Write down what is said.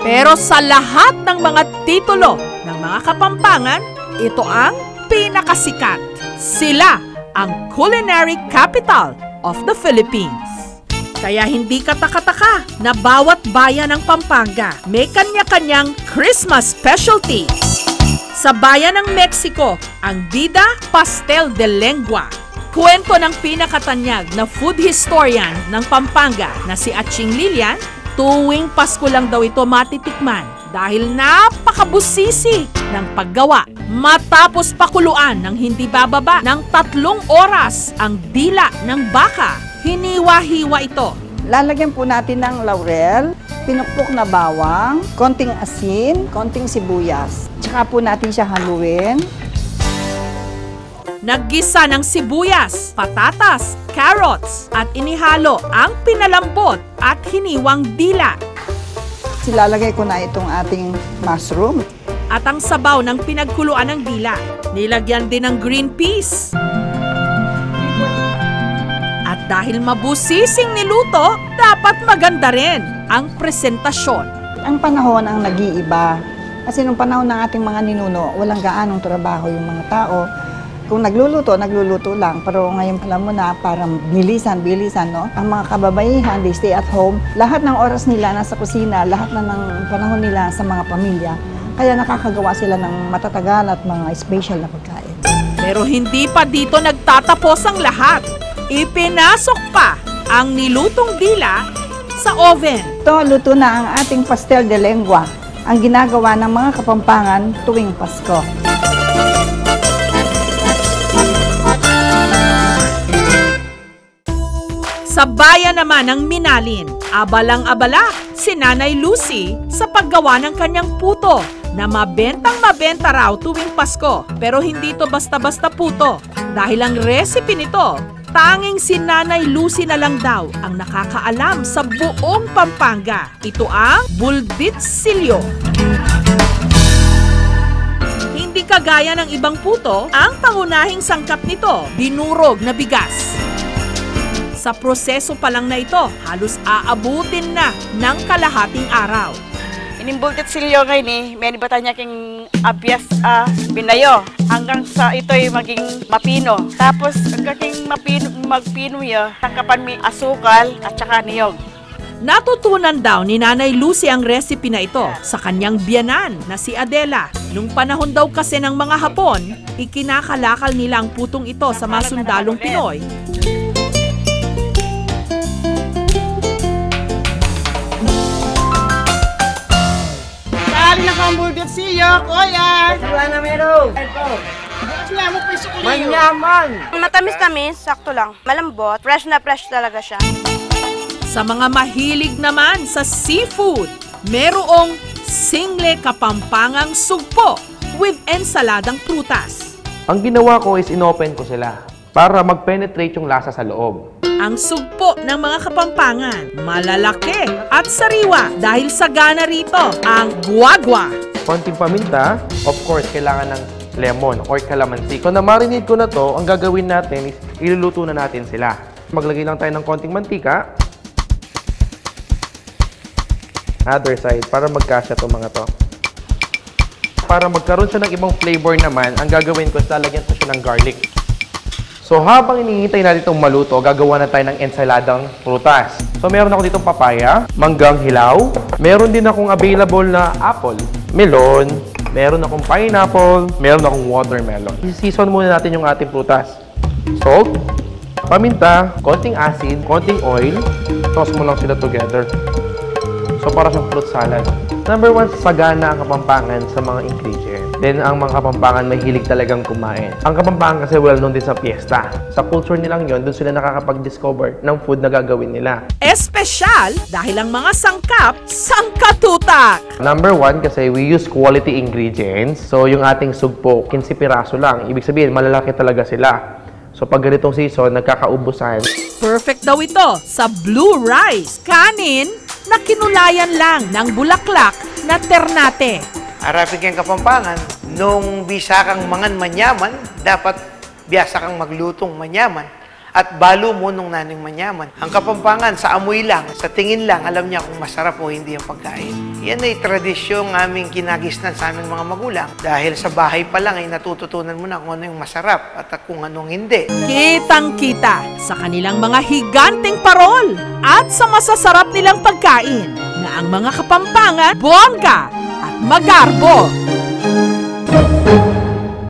Pero sa lahat ng mga titulo ng mga Kapampangan, ito ang pinakasikat. Sila ang culinary capital of the Philippines. Kaya hindi kataka-taka na bawat bayan ng Pampanga may kanya-kanyang Christmas specialty. Sa bayan ng Mexico, ang bida Pastel de Lengua. Kwento ng pinakatanyag na food historian ng Pampanga na si Atching Lilian, tuwing Pasko lang daw ito matitikman dahil napakabusisi ng paggawa. Matapos pakuluan ng hindi bababa ng 3 oras ang dila ng baka, hiniwa-hiwa ito. Lalagyan po natin ng laurel, pinukpok na bawang, konting asin, konting sibuyas. Tsaka po natin siya haluin. Naggisa ng sibuyas, patatas, carrots at inihalo ang pinalambot at hiniwang dila. Silalagay ko na itong ating mushroom. At ang sabaw ng pinagkuluan ng dila. Nilagyan din ng green peas. At dahil mabusising niluto, dapat maganda rin ang presentasyon. Ang panahon ang nag-iiba. Kasi nung panahon ng ating mga ninuno, walang gaanong trabaho yung mga tao. Kung nagluluto lang. Pero ngayon alam mo na, parang bilisan, no? Ang mga kababaihan, they stay at home. Lahat ng oras nila nasa kusina, lahat na ng panahon nila sa mga pamilya. Kaya nakakagawa sila ng matatagal at mga special na pagkain. Pero hindi pa dito nagtatapos ang lahat. Ipinasok pa ang nilutong dila sa oven. Ito, luto na ang ating pastel de lengua, ang ginagawa ng mga Kapampangan tuwing Pasko. Sa bayan naman ng Minalin, abalang-abala si Nanay Lucy sa paggawa ng kanyang puto na mabentang-mabenta raw tuwing Pasko. Pero hindi ito basta-basta puto dahil ang recipe nito, tanging si Nanay Lucy na lang daw ang nakakaalam sa buong Pampanga. Ito ang bulbitsilyo. Hindi kagaya ng ibang puto, ang pangunahing sangkap nito, dinurog na bigas. Sa proseso pa lang na ito, halos aabutin na ng kalahating araw. Inimbultit silyo ngayon may nibatan niya king abyas binayo hanggang sa ito'y maging mapino. Tapos hanggang magpino ya, tangkapan mi asukal at saka niyog. Natutunan daw ni Nanay Lucy ang recipe na ito sa kanyang biyanan na si Adela. Nung panahon daw kasi ng mga Hapon, ikinakalakal nila ang putong ito sa mga sundalong Pinoy. Nakambulbit siyo, kuya! Wala na meron! Manyaman! Matamis-tamis, sakto lang. Malambot, fresh na fresh talaga siya. Sa mga mahilig naman sa seafood, merong single Kapampangang sugpo with ensaladang prutas. Ang ginawa ko is inopen ko sila para mag-penetrate yung lasa sa loob. Ang sugpo ng mga Kapampangan, malalaki at sariwa dahil sagana rito ang guagua. Konting paminta, of course, kailangan ng lemon or calamansi. Kung na-marinate ko na to, ang gagawin natin is iluluto na natin sila. Maglagay lang tayo ng konting mantika. Other side, para magkasya itong mga to. Para magkaroon siya ng ibang flavor naman, ang gagawin ko is lalagyan ko siya ng garlic. So habang hinihintay natin itong maluto, gagawa na tayo ng ensaladang prutas. So meron ako ditong papaya, manggang hilaw, meron din akong available na apple, melon, meron akong pineapple, meron akong watermelon. I-season muna natin yung ating prutas. Salt, paminta, konting acid, konting oil, toss mo lang sila together. So para siyang fruit salad. Number 1, sagana ang Kapampangan sa mga ingredients. Then, ang mga Kapampangan mahilig talagang kumain. Ang Kapampangan kasi well-known din sa fiesta. Sa culture nilang yon, doon sila nakakapag-discover ng food na gagawin nila. Espesyal dahil ang mga sangkap, sangkatutak. Number 1, kasi we use quality ingredients. So, yung ating sugpo, 15 piraso lang. Ibig sabihin, malalaki talaga sila. So, pag ganitong season, nagkakaubusan. Perfect daw ito sa blue rice, kanin na kinulayan lang ng bulaklak na ternate. Arapin kang Kapampangan, nung bisa kang mangan manyaman, dapat biyasa kang maglutong manyaman. at balo mo nung naning manyaman. Ang Kapampangan, sa amoy lang, sa tingin lang, alam niya kung masarap o hindi ang pagkain. Yan ay tradisyong aming kinagisnan sa aming mga magulang. Dahil sa bahay pa lang ay natututunan mo na kung ano yung masarap at kung anong hindi. Kitang-kita sa kanilang mga higanteng parol at sa masasarap nilang pagkain na ang mga Kapampangan, bongga at magarbo.